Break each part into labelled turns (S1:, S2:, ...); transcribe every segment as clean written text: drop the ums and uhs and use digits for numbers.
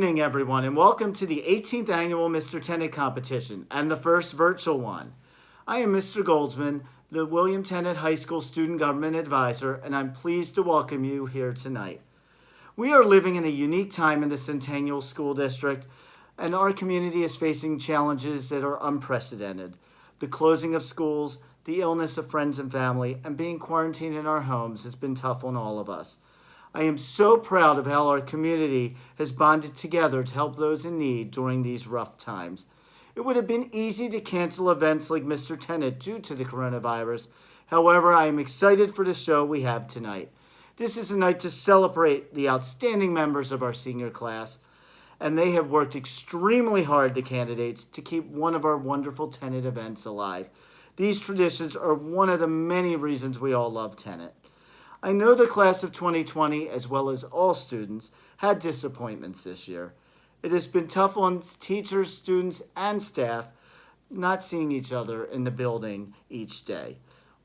S1: evening, everyone, and welcome to the 18th annual Mr. Tennent competition and the first virtual one. I am Mr. Goldsman, the William Tennent High School Student Government Advisor, and I'm pleased to welcome you here tonight. We are living in a unique time in the Centennial School District, and our community is facing challenges that are unprecedented. The closing of schools, the illness of friends and family, and being quarantined in our homes has been tough on all of us. I am so proud of how our community has bonded together to help those in need during these rough times. It would have been easy to cancel events like Mr. Tennent due to the coronavirus. However, I am excited for the show we have tonight. This is a night to celebrate the outstanding members of our senior class, and they have worked extremely hard, the candidates, to keep one of our wonderful Tennent events alive. These traditions are one of the many reasons we all love Tennent. I know the class of 2020, as well as all students, had disappointments this year. It has been tough on teachers, students, and staff not seeing each other in the building each day.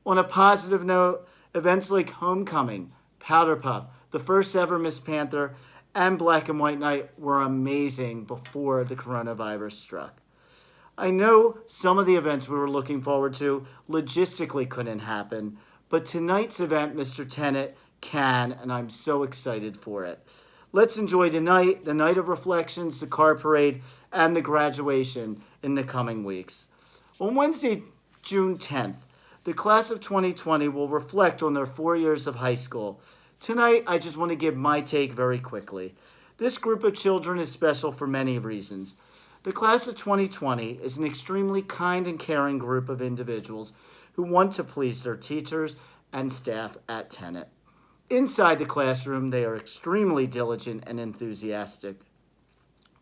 S1: On a positive note, events like Homecoming, Powder Puff, the first ever Miss Panther, and Black and White Night were amazing before the coronavirus struck. I know some of the events we were looking forward to logistically couldn't happen, but tonight's event, Mr. Tennent, can, and I'm so excited for it. Let's enjoy the night of reflections, the car parade, and the graduation in the coming weeks. On Wednesday, June 10th, the class of 2020 will reflect on their 4 years of high school. Tonight, I just want to give my take very quickly. This group of children is special for many reasons. The class of 2020 is an extremely kind and caring group of individuals who want to please their teachers and staff at Tennent. Inside the classroom, they are extremely diligent and enthusiastic.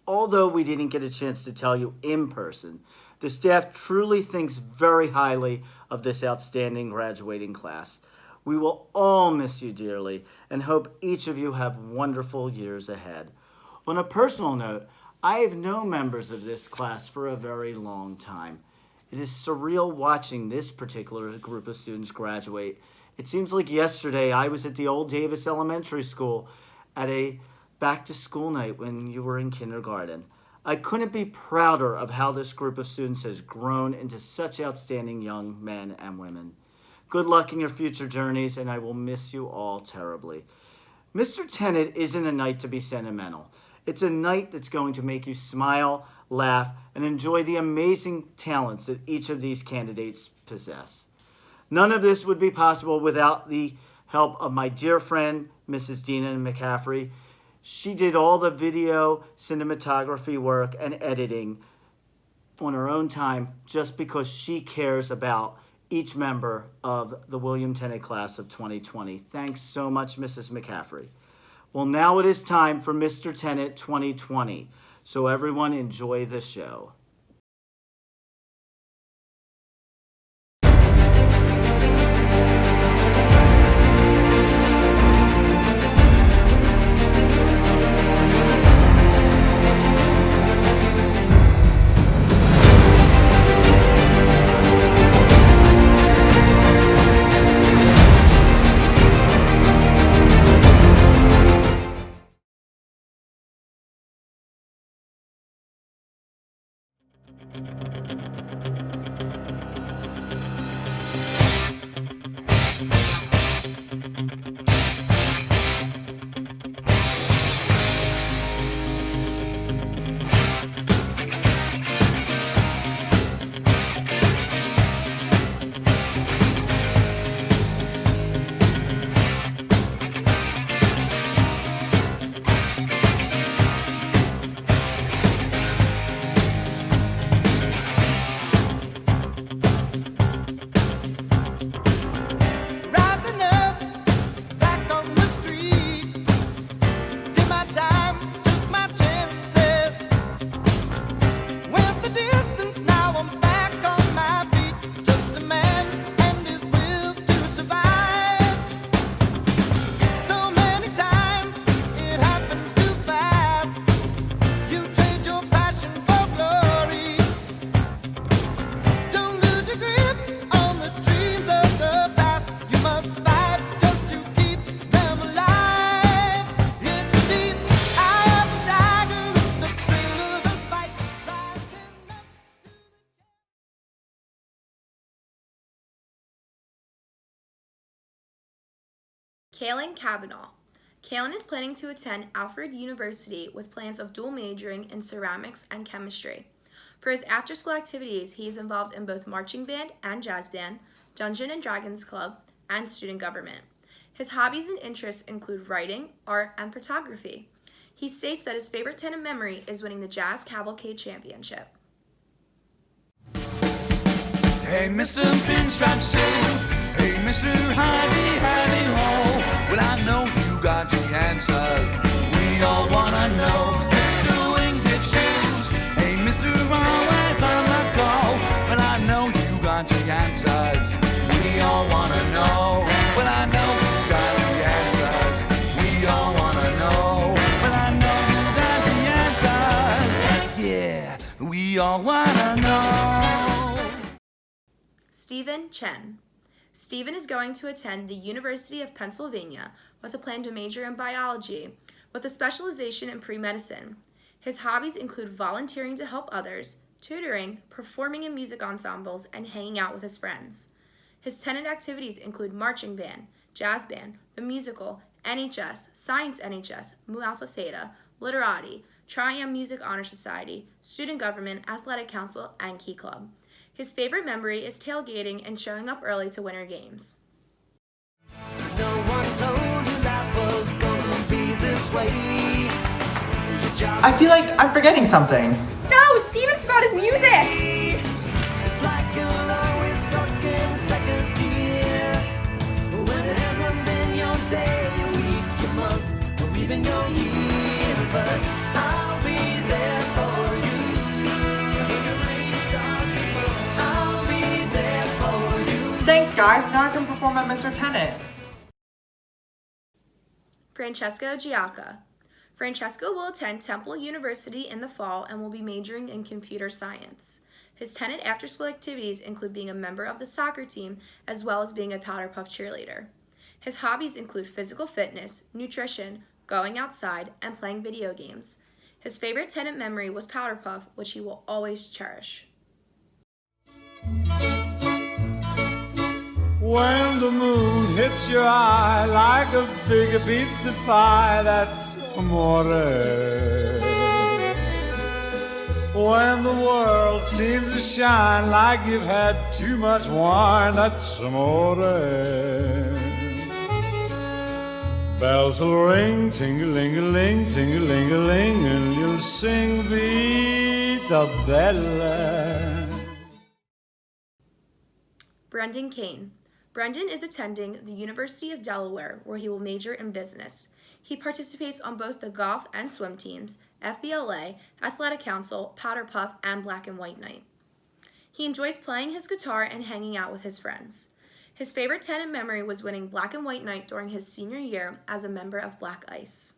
S1: Although we didn't get a chance to tell you in person, the staff truly thinks very highly of this outstanding graduating class. We will all miss you dearly and hope each of you have wonderful years ahead. On a personal note, I have known members of this class for a very long time. It is surreal watching this particular group of students graduate. It seems like yesterday I was at the old Davis Elementary School at a back-to-school night when you were in kindergarten. I couldn't be prouder of how this group of students has grown into such outstanding young men and women. Good luck in your future journeys, and I will miss you all terribly. Mr. Tennent isn't a night to be sentimental. It's a night that's going to make you smile, laugh, and enjoy the amazing talents that each of these candidates possess. None of this would be possible without the help of my dear friend, Mrs. Dina McCaffrey. She did all the video, cinematography work, and editing on her own time just because she cares about each member of the William Tennent class of 2020. Thanks so much, Mrs. McCaffrey. Well, now it is time for Mr. Tennent 2020, so everyone enjoy the show.
S2: Kalen Kavanaugh. Kalen is planning to attend Alfred University with plans of dual majoring in ceramics and chemistry. For his after-school activities, he is involved in both marching band and jazz band, Dungeons and Dragons Club, and student government. His hobbies and interests include writing, art, and photography. He states that his favorite Tennent memory is winning the Jazz Cavalcade Championship.
S3: Hey, Mr. Pinstripe Suit. Hey, Mr. Hidey-Hidey-Ho. Well, I know you got the answers. We all wanna know. Mr. Wingtip Shoes. Hey, Mr. Always on the go. Well, I know you got the answers. We all wanna know. Well, I know you got the answers. We all wanna know. Well, I know you got the answers. Yeah, we all wanna know.
S2: Stephen Chen. Stephen is going to attend the University of Pennsylvania with a plan to major in biology with a specialization in pre-medicine. His hobbies include volunteering to help others, tutoring, performing in music ensembles, and hanging out with his friends. His Tennent activities include marching band, jazz band, the musical, NHS, Science NHS, Mu Alpha Theta, Literati, Tri-Am Music Honor Society, Student Government, Athletic Council, and Key Club. His favorite memory is tailgating and showing up early to winter games.
S4: No one told you life was gonna be this way.
S5: I feel like I'm forgetting something.
S6: No, Steven forgot his music!
S4: It's like you're always stuck in second gear. When it hasn't been your day, your week, your month, or even your year. But I'll be there for you. When the rain starts to fall, I'll be there for you.
S5: Thanks, guys. Now I can perform at Mr. Tennant.
S2: Francesco Giacca. Francesco will attend Temple University in the fall and will be majoring in computer science. His Tennent after-school activities include being a member of the soccer team as well as being a Powder Puff cheerleader. His hobbies include physical fitness, nutrition, going outside, and playing video games. His favorite Tennent memory was Powder Puff, which he will always cherish.
S7: When the moon hits your eye like a big pizza pie, that's amore. When the world seems to shine like you've had too much wine, that's amore. Bells will ring, ting-a-ling-a-ling, ting-a-ling-a-ling, and you'll sing Vita Bella.
S2: Brendan Kane. Brendan is attending the University of Delaware, where he will major in business. He participates on both the golf and swim teams, FBLA, Athletic Council, Powder Puff, and Black and White Night. He enjoys playing his guitar and hanging out with his friends. His favorite Tennent memory was winning Black and White Night during his senior year as a member of Black Ice.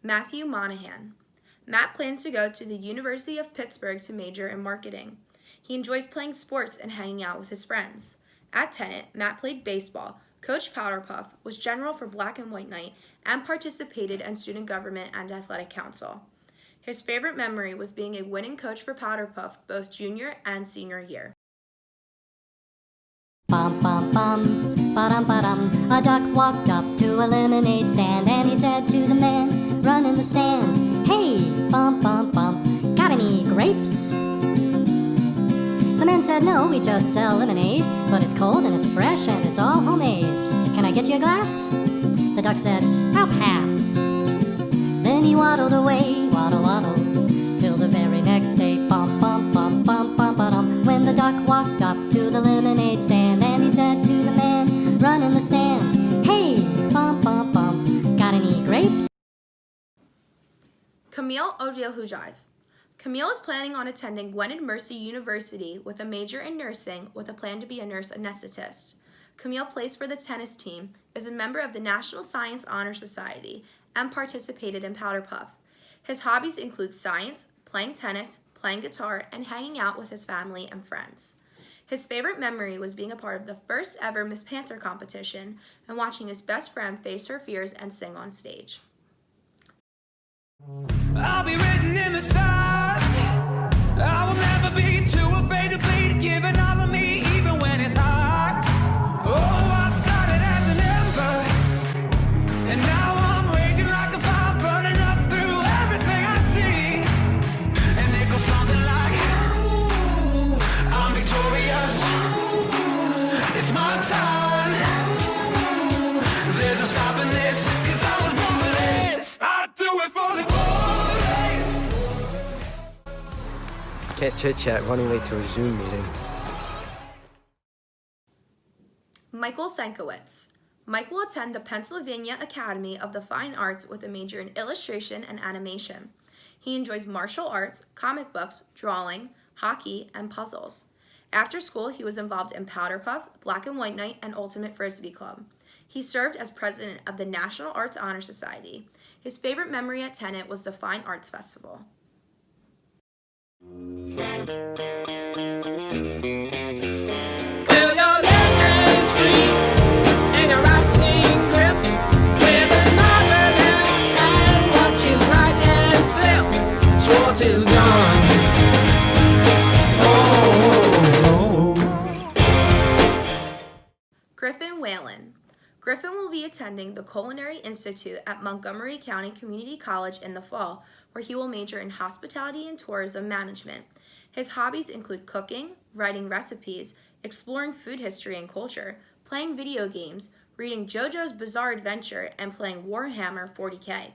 S2: Matthew Monahan. Matt plans to go to the University of Pittsburgh to major in marketing. He enjoys playing sports and hanging out with his friends. At Tennent, Matt played baseball, coached Powder Puff, was general for Black and White Night, and participated in student government and athletic council. His favorite memory was being a winning coach for Powder Puff both junior and senior year.
S8: Bum, bum, bum, ba-dum, ba-dum. A duck walked up to a lemonade stand and he said to the man running the stand, "Hey, bum, bum, bum, got any grapes?" The man said, "No, we just sell lemonade, but it's cold and it's fresh and it's all homemade. Can I get you a glass?" The duck said, "I'll pass." Then he waddled away, waddle, waddle, till the very next day, bum, bum, bum, bum, bum, ba-dum. When the duck walked up to the lemonade stand and he said to the man running the stand, "Hey, bum, bum, bum, got any grapes?"
S2: Odeo Hujive. Camille is planning on attending Gwynedd Mercy University with a major in nursing with a plan to be a nurse anesthetist. Camille plays for the tennis team, is a member of the National Science Honor Society, and participated in Powder Puff. His hobbies include science, playing tennis, playing guitar, and hanging out with his family and friends. His favorite memory was being a part of the first ever Miss Panther competition and watching his best friend face her fears and sing on stage.
S3: I'll be written in the stars. I will never be too afraid to bleed, giving all of me even when it's hard. Oh, I started as an ember, and now I'm raging like a fire, burning up through everything I see. And it goes something like, ooh, I'm victorious. It's my time. There's no stopping this, 'cause I was born for this. I do it for the glory.
S9: Can't chit-chat, running late to a Zoom meeting.
S2: Michael Sankowitz. Mike will attend the Pennsylvania Academy of the Fine Arts with a major in illustration and animation. He enjoys martial arts, comic books, drawing, hockey, and puzzles. After school, he was involved in Powder Puff, Black and White Night, and Ultimate Frisbee Club. He served as president of the National Arts Honor Society. His favorite memory at Tennent was the Fine Arts Festival.
S10: Feel your left hand's free and your right hand grip with another left hand watches right and slip towards his gun.
S2: Griffin Whalen. Griffin will be attending the Culinary Institute at Montgomery County Community College in the fall, where he will major in hospitality and tourism management. His hobbies include cooking, writing recipes, exploring food history and culture, playing video games, reading JoJo's Bizarre Adventure, and playing Warhammer 40K.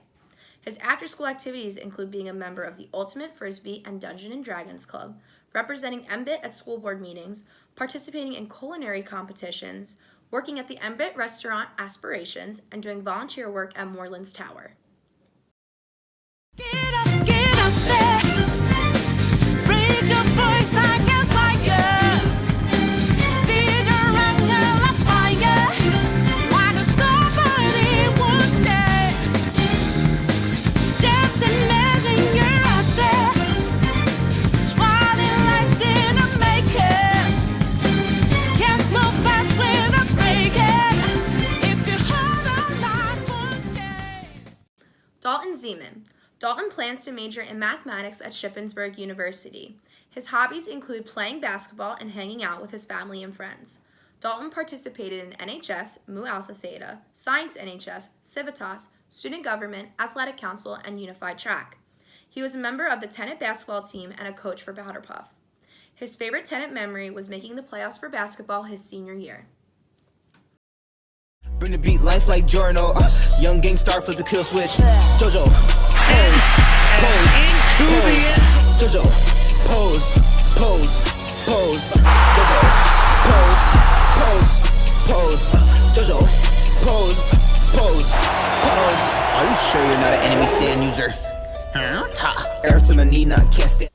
S2: His after-school activities include being a member of the Ultimate Frisbee and Dungeons & Dragons Club, representing MBIT at school board meetings, participating in culinary competitions, working at the MBIT restaurant Aspirations, and doing volunteer work at Morelands Tower.
S10: Get up there. Raise your voice, I guess, like yours. Feel your anger like fire, like a strawberry would change. Just imagine you're out there, swirling lights in a makeup. Can't move fast without breaking. If you hold on, life would change.
S2: Dalton Zeman. Dalton plans to major in mathematics at Shippensburg University. His hobbies include playing basketball and hanging out with his family and friends. Dalton participated in NHS, Mu Alpha Theta, Science NHS, Civitas, Student Government, Athletic Council, and Unified Track. He was a member of the Tennent basketball team and a coach for Powder Puff. His favorite Tennent memory was making the playoffs for basketball his senior year.
S11: Bring the beat, life like Jorno. Young gang star flip the kill switch. JoJo, pose, JoJo, pose, JoJo, pose, JoJo, pose. Are you sure you're not an enemy stand user? Ha, air to my knee, not can't stand.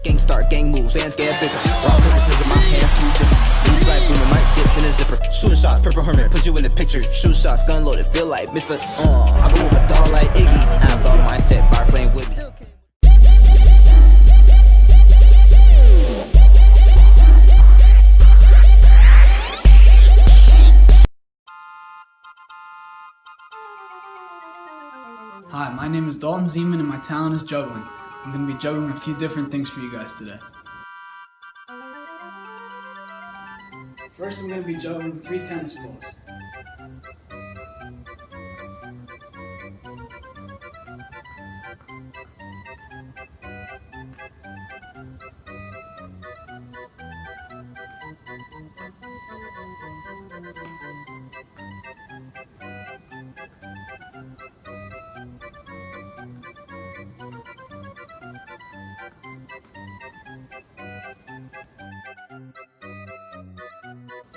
S11: Gang start, gang moves, fans get bigger. Rock, paper, scissors, my hands too different. Moves like Bruno, might dip in a zipper. Shooting shots, purple hermit, put you in the picture. Shoot shots, gun loaded, feel like Mr. I been with a dog like Iggy. I have dog mindset, fire flame with me.
S12: Hi, my name is Dalton Zeman and my talent is juggling. I'm going to be juggling a few different things for you guys today. First, I'm going to be juggling 3 tennis balls.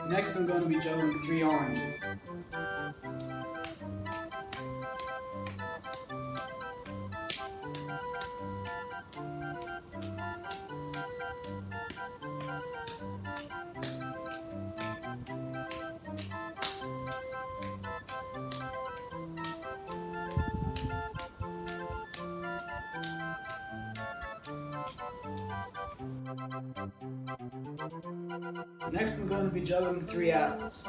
S12: Next, I'm going to be juggling 3 oranges. Next, I'm going to be juggling 3 apples.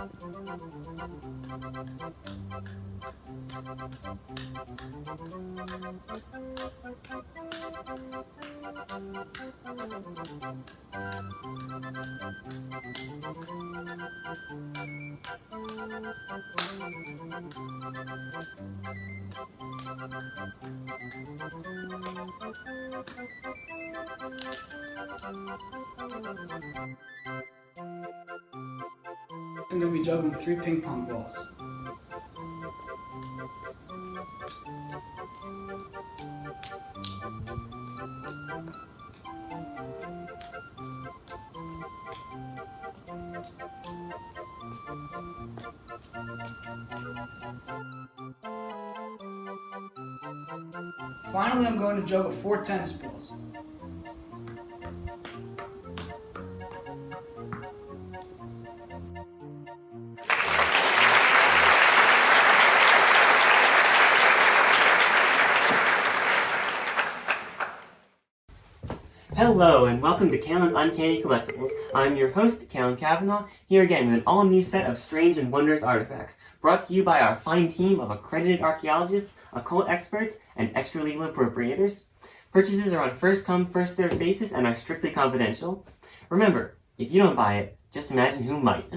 S12: I'm going to be juggling 3 ping pong balls. Finally, I'm going to juggle 4 tennis balls.
S13: Hello, and welcome to Kalen's Uncanny Collectibles. I'm your host, Kalen Kavanaugh, here again with an all-new set of strange and wondrous artifacts, brought to you by our fine team of accredited archaeologists, occult experts, and extra-legal appropriators. Purchases are on a first-come, first-served basis and are strictly confidential. Remember, if you don't buy it, just imagine who might.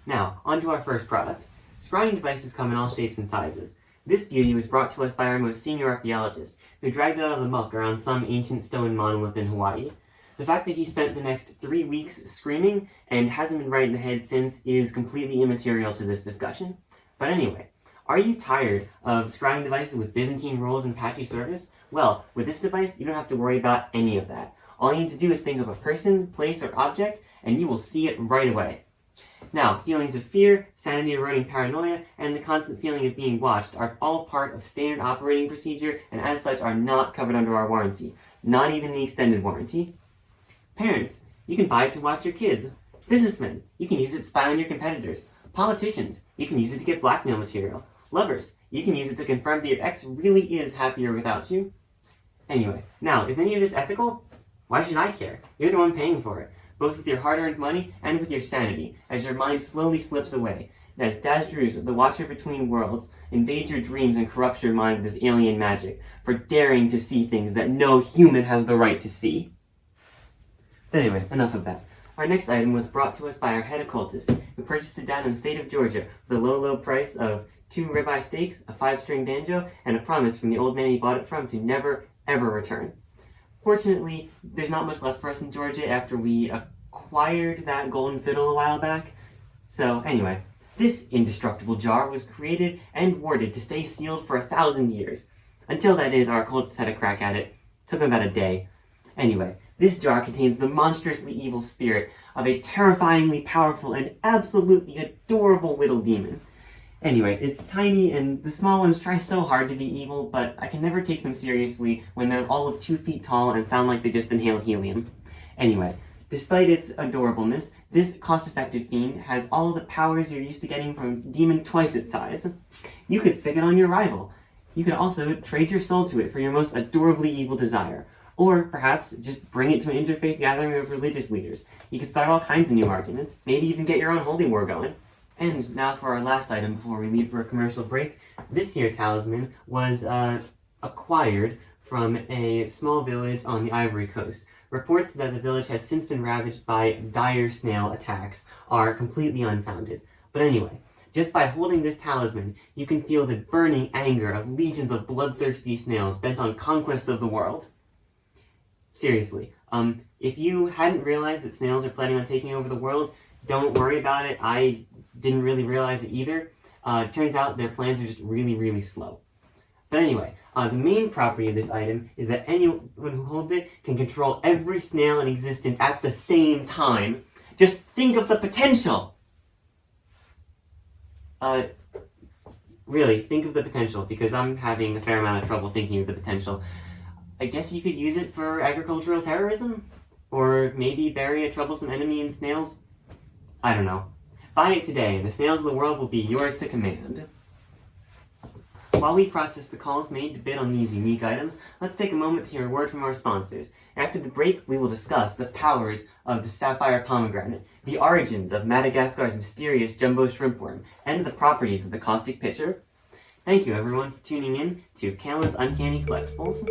S13: Now, on to our first product. Scrying devices come in all shapes and sizes. This beauty was brought to us by our most senior archaeologist, who dragged it out of the muck around some ancient stone monolith in Hawaii. The fact that he spent the next 3 weeks screaming and hasn't been right in the head since is completely immaterial to this discussion. But anyway, are you tired of scrying devices with Byzantine rules and patchy service? Well, with this device, you don't have to worry about any of that. All you need to do is think of a person, place, or object, and you will see it right away. Now, feelings of fear, sanity-eroding paranoia, and the constant feeling of being watched are all part of standard operating procedure and as such are not covered under our warranty, not even the extended warranty. Parents, you can buy it to watch your kids. Businessmen, you can use it to spy on your competitors. Politicians, you can use it to get blackmail material. Lovers, you can use it to confirm that your ex really is happier without you. Anyway, now, is any of this ethical? Why should I care? You're the one paying for it, both with your hard-earned money and with your sanity, as your mind slowly slips away, and as Daz-Druz, the Watcher Between Worlds, invades your dreams and corrupts your mind with his alien magic, for daring to see things that no human has the right to see. But anyway, enough of that. Our next item was brought to us by our head occultist, who purchased it down in the state of Georgia for the low price of 2 ribeye steaks, a 5-string banjo, and a promise from the old man he bought it from to never, ever return. Fortunately, there's not much left for us in Georgia after we acquired that golden fiddle a while back. So anyway, this indestructible jar was created and warded to stay sealed for 1,000 years. Until that is, our occultists had a crack at it. Took them about a day. Anyway, this jar contains the monstrously evil spirit of a terrifyingly powerful and absolutely adorable whittle demon. Anyway, it's tiny, and the small ones try so hard to be evil, but I can never take them seriously when they're all of 2 feet tall and sound like they just inhaled helium. Anyway, despite its adorableness, this cost-effective fiend has all the powers you're used to getting from a demon twice its size. You could sick it on your rival. You could also trade your soul to it for your most adorably evil desire. Or, perhaps, just bring it to an interfaith gathering of religious leaders. You could start all kinds of new arguments, maybe even get your own holy war going. And now for our last item before we leave for a commercial break. This here talisman was acquired from a small village on the Ivory Coast. Reports that the village has since been ravaged by dire snail attacks are completely unfounded. But anyway, just by holding this talisman, you can feel the burning anger of legions of bloodthirsty snails bent on conquest of the world. Seriously, if you hadn't realized that snails are planning on taking over the world, don't worry about it. I didn't really realize it either. It turns out their plans are just really, really slow. But anyway, the main property of this item is that anyone who holds it can control every snail in existence at the same time. Just think of the potential! Really, think of the potential, because I'm having a fair amount of trouble thinking of the potential. I guess you could use it for agricultural terrorism? Or maybe bury a troublesome enemy in snails? I don't know. Buy it today, and the snails of the world will be yours to command. While we process the calls made to bid on these unique items, let's take a moment to hear a word from our sponsors. After the break, we will discuss the powers of the sapphire pomegranate, the origins of Madagascar's mysterious jumbo shrimp worm, and the properties of the caustic pitcher. Thank you everyone for tuning in to Kalen's Uncanny Collectibles.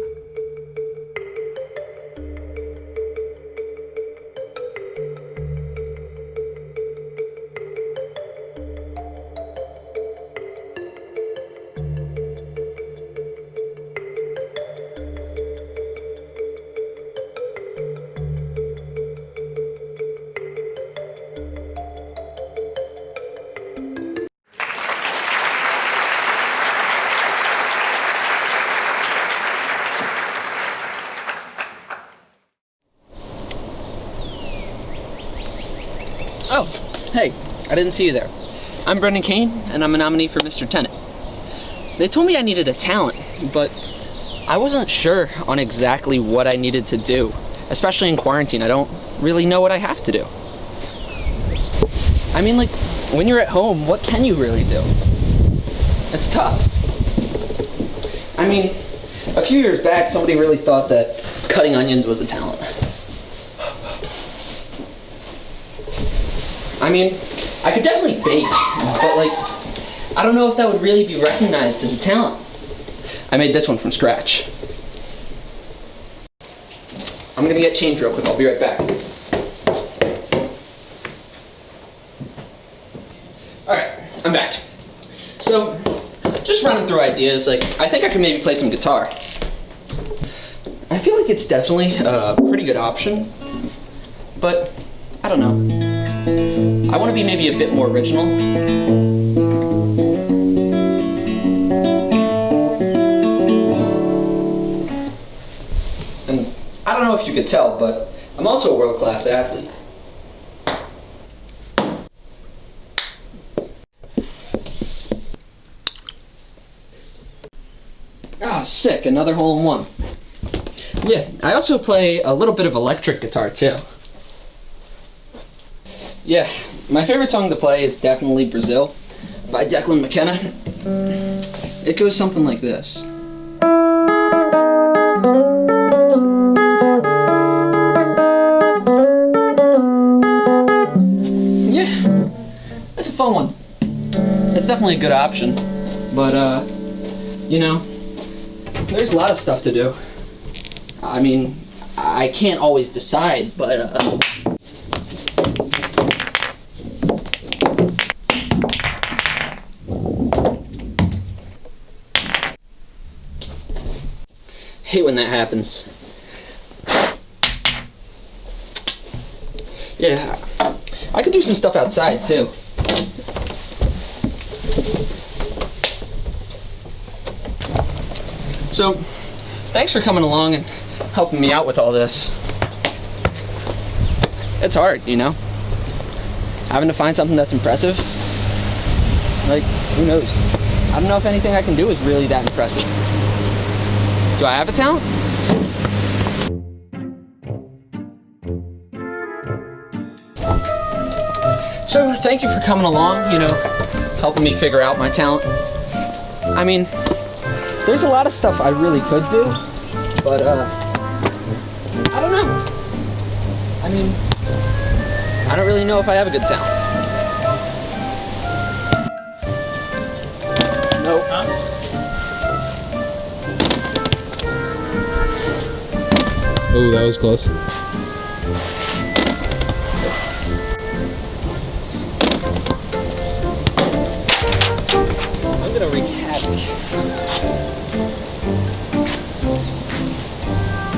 S14: Oh, hey, I didn't see you there. I'm Brendan Kane, and I'm a nominee for Mr. Tennent. They told me I needed a talent, but I wasn't sure on exactly what I needed to do. Especially in quarantine, I don't really know what I have to do. I mean, like, when you're at home, what can you really do? It's tough. I mean, a few years back, somebody really thought that cutting onions was a talent. I mean, I could definitely bake, but like, I don't know if that would really be recognized as a talent. I made this one from scratch. I'm gonna get changed real quick, I'll be right back. Alright, I'm back. So, just running through ideas, like, I think I could maybe play some guitar. I feel like it's definitely a pretty good option, but I don't know. I want to be maybe a bit more original. And I don't know if you could tell, but I'm also a world-class athlete. Ah, sick, another hole in one. Yeah, I also play a little bit of electric guitar too. Yeah, my favorite song to play is definitely Brazil by Declan McKenna. It goes something like this. Yeah, that's a fun one. It's definitely a good option, but you know, there's a lot of stuff to do. I mean, I can't always decide, but hate when that happens. Yeah, I could do some stuff outside too. So, thanks for coming along and helping me out with all this. It's hard, you know? Having to find something that's impressive. Like, who knows? I don't know if anything I can do is really that impressive. Do I have a talent? So, thank you for coming along, you know, helping me figure out my talent. I mean, there's a lot of stuff I really could do, but, I don't know. I mean, I don't really know if I have a good talent. Nope.
S15: Oh, that was close.
S14: I'm gonna wreak havoc.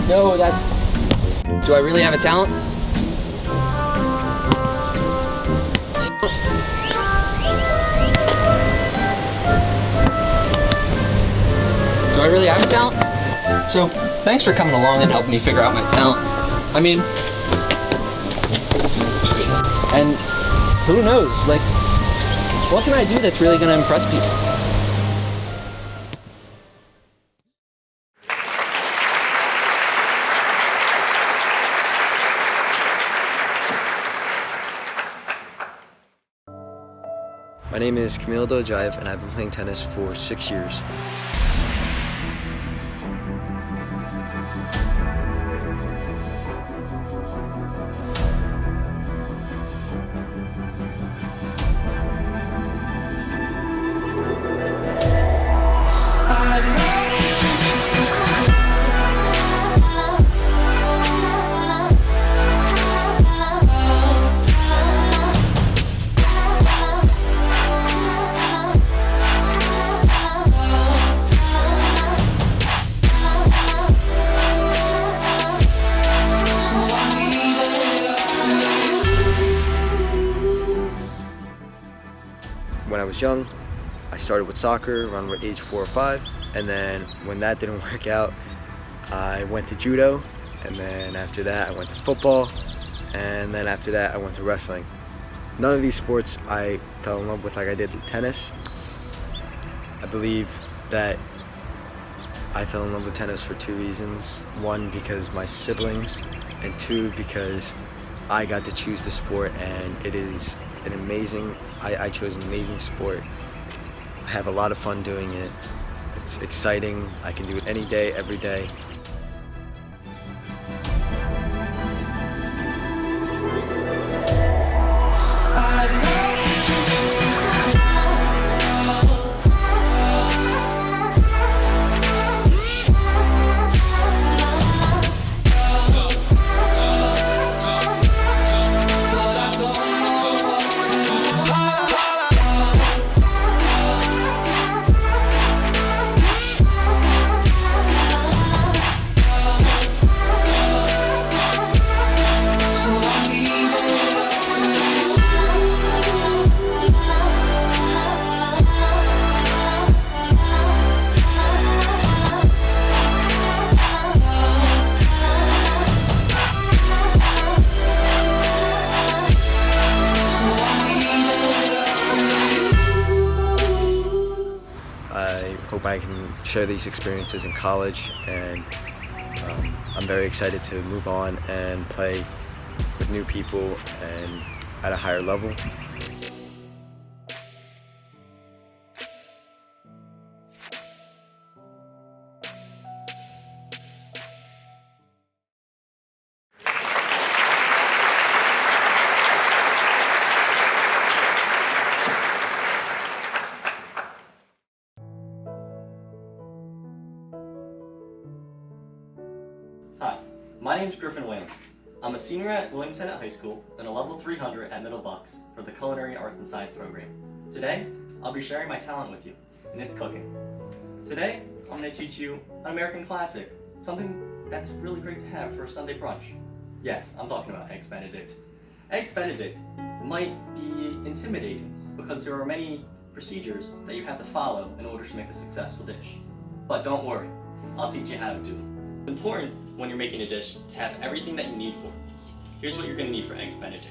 S14: No, that's... Do I really have a talent? Do I really have a talent? So, thanks for coming along and helping me figure out my talent. I mean, and who knows, like, what can I do that's really gonna impress people?
S9: My name is Camilo Dojayev, and I've been playing tennis for 6 years. When I was young, I started with soccer around age 4 or 5, and then when that didn't work out, I went to judo, and then after that I went to football, and then after that I went to wrestling. None of these sports I fell in love with like I did with tennis. I believe that I fell in love with tennis for 2 reasons. 1, because my siblings, and 2, because I got to choose the sport, and it is an amazing, I chose an amazing sport. I have a lot of fun doing it. It's exciting. I can do it any day, every day. I hope I can share these experiences in college, and I'm very excited to move on and play with new people and at a higher level.
S16: Hi, my name is Griffin Whalen. I'm a senior at William Tennent High School and a level 300 at Middle Bucks for the Culinary Arts and Science program. Today, I'll be sharing my talent with you, and it's cooking. Today, I'm going to teach you an American classic, something that's really great to have for a Sunday brunch. Yes, I'm talking about Eggs Benedict. Eggs Benedict might be intimidating because there are many procedures that you have to follow in order to make a successful dish. But don't worry, I'll teach you how to do it. It's important when you're making a dish to have everything that you need for it. Here's what you're going to need for Eggs Benedict.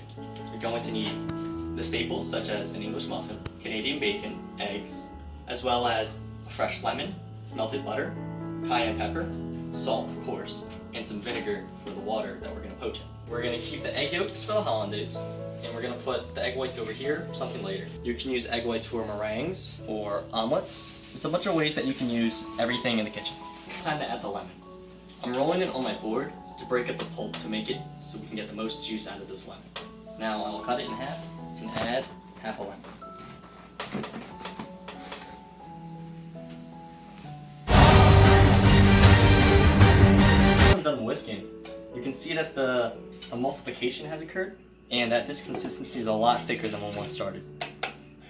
S16: You're going to need the staples such as an English muffin, Canadian bacon, eggs, as well as a fresh lemon, melted butter, cayenne pepper, salt of course, and some vinegar for the water that we're going to poach in. We're going to keep the egg yolks for the hollandaise, and we're going to put the egg whites over here for something later. You can use egg whites for meringues or omelets. There's a bunch of ways that you can use everything in the kitchen. It's time to add the lemon. I'm rolling it on my board to break up the pulp to make it so we can get the most juice out of this lemon. Now I will cut it in half and add half a lemon. Once I'm done whisking, you can see that the emulsification has occurred and that this consistency is a lot thicker than when one started.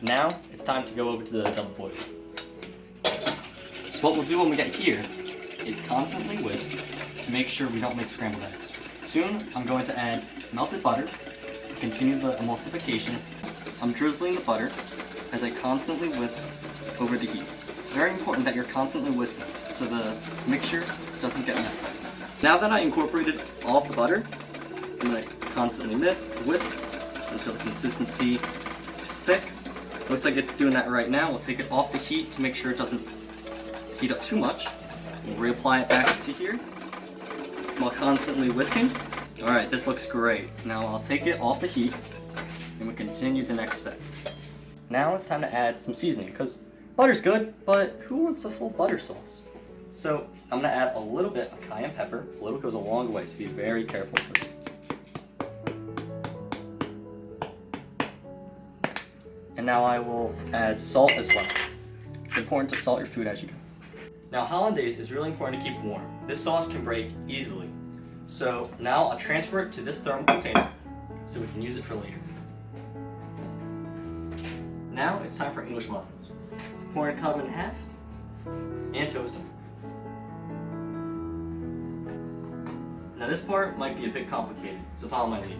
S16: Now it's time to go over to the double boil. So what we'll do when we get here is constantly whisk to make sure we don't make scrambled eggs. Soon, I'm going to add melted butter to continue the emulsification. I'm drizzling the butter as I constantly whisk over the heat. Very important that you're constantly whisking so the mixture doesn't get messy. Now that I incorporated all of the butter, I'm going to constantly whisk until the consistency is thick. Looks like it's doing that right now. We'll take it off the heat to make sure it doesn't heat up too much. We'll reapply it back to here while constantly whisking. Alright, this looks great. Now I'll take it off the heat and we'll continue the next step. Now it's time to add some seasoning, because butter's good, but who wants a full butter sauce? So I'm gonna add a little bit of cayenne pepper. A little goes a long way, so be very careful with it. And now I will add salt as well. It's important to salt your food as you go. Now hollandaise is really important to keep warm. This sauce can break easily. So now I'll transfer it to this thermal container so we can use it for later. Now it's time for English muffins. It's important to cut them in half and toast them. Now this part might be a bit complicated, so follow my lead.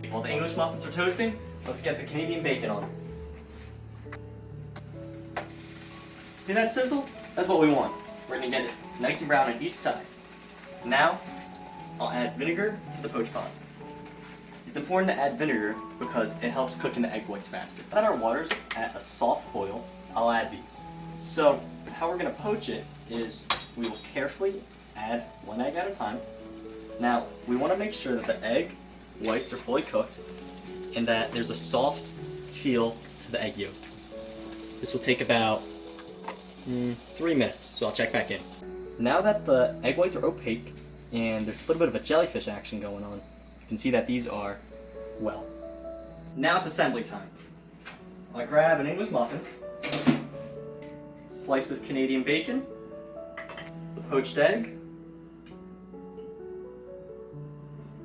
S16: While the English muffins are toasting, let's get the Canadian bacon on. See that sizzle? That's what we want. We're gonna get it nice and brown on each side. Now, I'll add vinegar to the poach pot. It's important to add vinegar because it helps cooking the egg whites faster. Let our waters at a soft boil. I'll add these. So, how we're gonna poach it is we will carefully add one egg at a time. Now, we wanna make sure that the egg whites are fully cooked and that there's a soft feel to the egg yolk. This will take about 3 minutes, so I'll check back in. Now that the egg whites are opaque and there's a little bit of a jellyfish action going on, you can see that these are well. Now it's assembly time. I grab an English muffin, slice of Canadian bacon, the poached egg.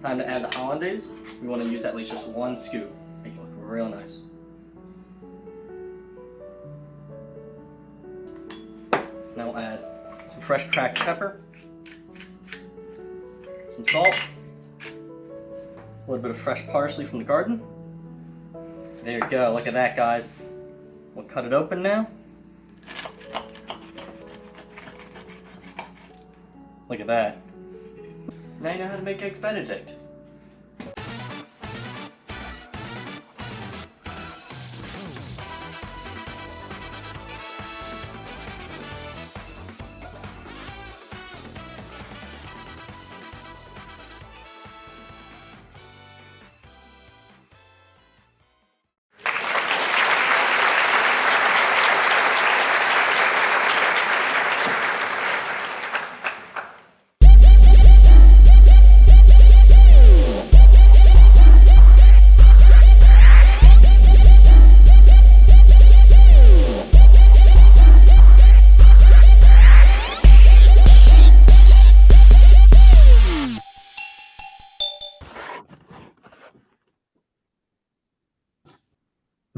S16: Time to add the hollandaise. We want to use at least just 1 scoop. Make it look real nice. Now we'll add some fresh cracked pepper, some salt, a little bit of fresh parsley from the garden. There you go, look at that, guys. We'll cut it open now. Look at that. Now you know how to make eggs Benedict.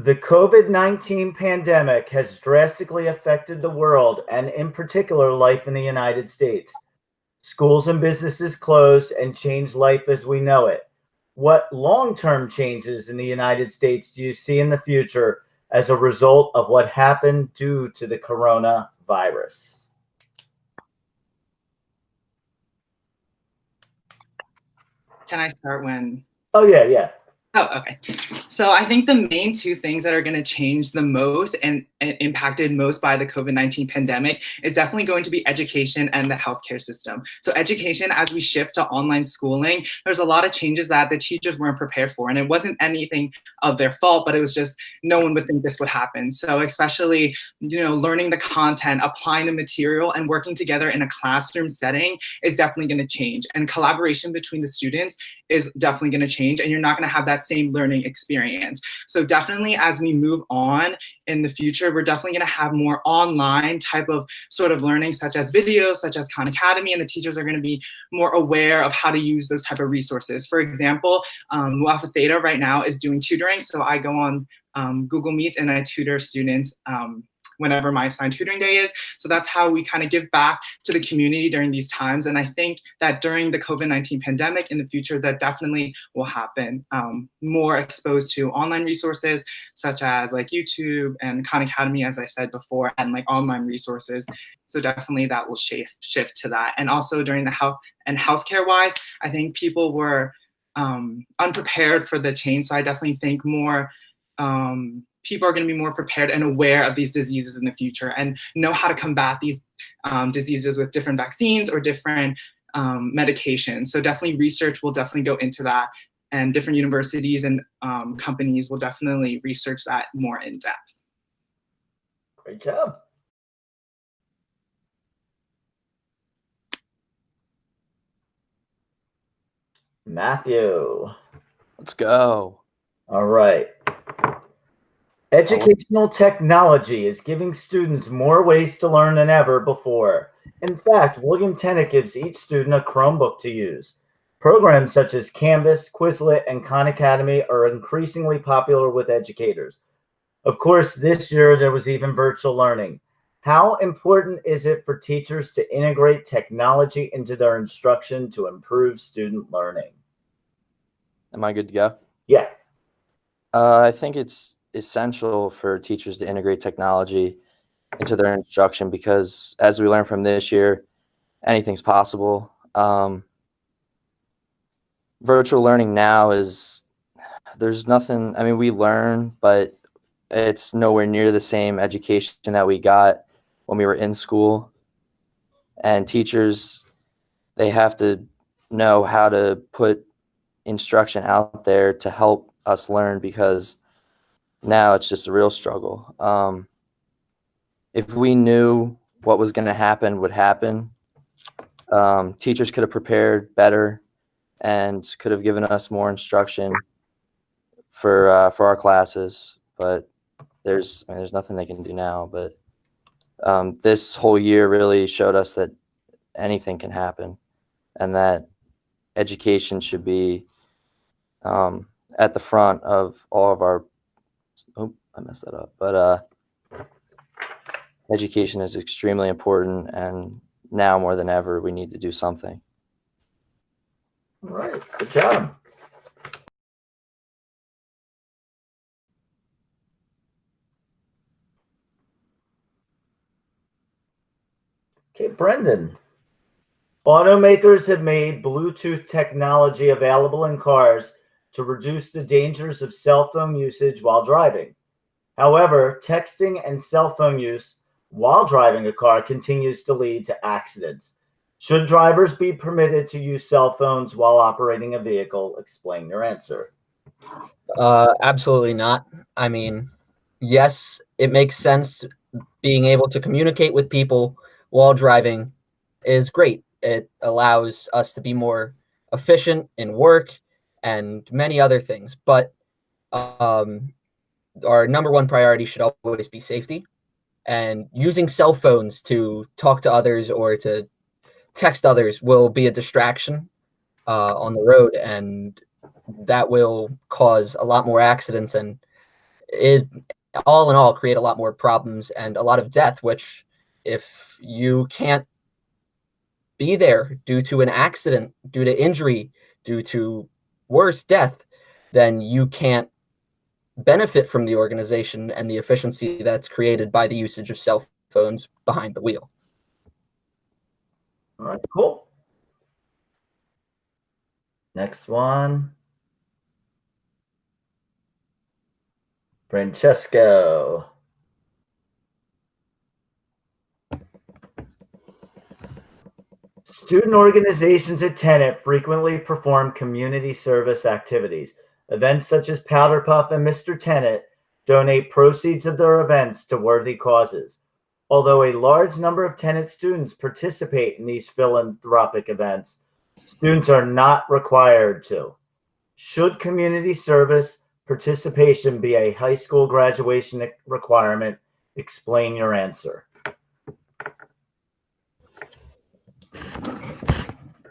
S1: The COVID-19 pandemic has drastically affected the world and in particular life in the United States. Schools and businesses closed and changed life as we know it. What long-term changes in the United States do you see in the future as a result of what happened due to the coronavirus?
S5: Can I start when?
S1: Oh, yeah.
S5: Oh, okay. So I think the main 2 things that are going to change the most and impacted most by the COVID-19 pandemic is definitely going to be education and the healthcare system. So education, as we shift to online schooling, there's a lot of changes that the teachers weren't prepared for. And it wasn't anything of their fault, but it was just no one would think this would happen. So especially, learning the content, applying the material, and working together in a classroom setting is definitely going to change. And collaboration between the students is definitely going to change. And you're not going to have that same learning experience. So definitely as we move on in the future, we're definitely going to have more online type of sort of learning, such as videos, such as Khan Academy, and the teachers are going to be more aware of how to use those type of resources. For example, Mu Alpha Theta right now is doing tutoring. So I go on Google Meets and I tutor students whenever my assigned tutoring day is. So that's how we kind of give back to the community during these times. And I think that during the COVID-19 pandemic in the future, that definitely will happen. More exposed to online resources, such as like YouTube and Khan Academy, as I said before, and like online resources. So definitely that will shift to that. And also during the healthcare wise, I think people were unprepared for the change. So I definitely think more people are going to be more prepared and aware of these diseases in the future and know how to combat these diseases with different vaccines or different medications. So definitely research will definitely go into that, and different universities and companies will definitely research that more in depth.
S1: Great job. Matthew.
S17: Let's go.
S1: All right. Educational technology is giving students more ways to learn than ever before. In fact, William Tennent gives each student a Chromebook to use. Programs such as Canvas, Quizlet, and Khan Academy are increasingly popular with educators. Of course, this year there was even virtual learning. How important is it for teachers to integrate technology into their instruction to improve student learning?
S17: Am I good to go?
S1: Yeah.
S17: I think it's essential for teachers to integrate technology into their instruction because, as we learned from this year, anything's possible. Virtual learning now there's nothing, I mean, we learn, but it's nowhere near the same education that we got when we were in school. And teachers, they have to know how to put instruction out there to help us learn because now it's just a real struggle. If we knew what was going to happen would happen, teachers could have prepared better and could have given us more instruction for our classes. But there's nothing they can do now. But this whole year really showed us that anything can happen, and that education should be at the front of all of our. Oh, I messed that up. But education is extremely important, and now more than ever, we need to do something.
S1: All right. Good job. Okay, Brendan. Automakers have made Bluetooth technology available in cars to reduce the dangers of cell phone usage while driving. However, texting and cell phone use while driving a car continues to lead to accidents. Should drivers be permitted to use cell phones while operating a vehicle? Explain your answer.
S14: Absolutely not. I mean, yes, it makes sense. Being able to communicate with people while driving is great. It allows us to be more efficient in work and many other things. But our number one priority should always be safety. And using cell phones to talk to others or to text others will be a distraction on the road, and that will cause a lot more accidents, and it all in all create a lot more problems and a lot of death, which if you can't be there due to an accident, due to injury, due to worse death, then you can't benefit from the organization and the efficiency that's created by the usage of cell phones behind the wheel.
S1: All right, cool. Next one. Francesco. Student organizations at Tennent frequently perform community service activities. Events such as Powder Puff and Mr. Tennent donate proceeds of their events to worthy causes. Although a large number of Tennent students participate in these philanthropic events, students are not required to. Should community service participation be a high school graduation requirement? Explain your answer.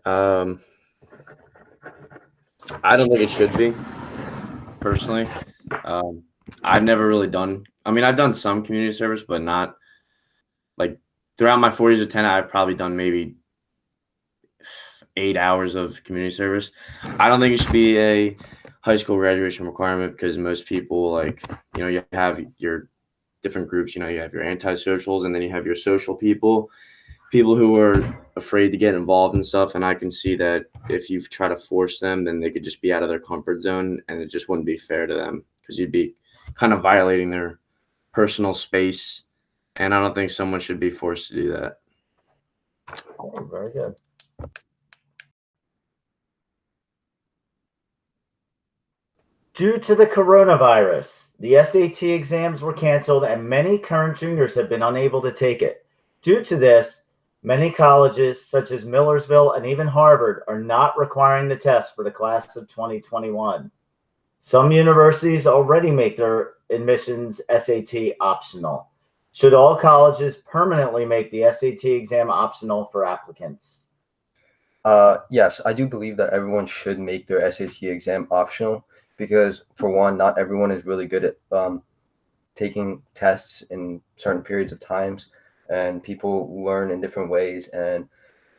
S18: I don't think it should be, personally. I've never really done, I've done some community service, but not, like, throughout my 4 years of Tennent, I've probably done maybe 8 hours of community service. I don't think it should be a high school graduation requirement because most people, like, you have your different groups, you have your antisocials, and then you have your social people who are afraid to get involved and stuff. And I can see that if you try to force them, then they could just be out of their comfort zone, and it just wouldn't be fair to them because you'd be kind of violating their personal space. And I don't think someone should be forced to do that.
S1: Oh, very good. Due to the coronavirus, the SAT exams were canceled and many current juniors have been unable to take it. Due to this, many colleges, such as Millersville and even Harvard, are not requiring the test for the class of 2021. Some universities already make their admissions SAT optional. Should all colleges permanently make the SAT exam optional for applicants?
S17: Yes, I do believe that everyone should make their SAT exam optional because, for one, not everyone is really good at taking tests in certain periods of times, and people learn in different ways, and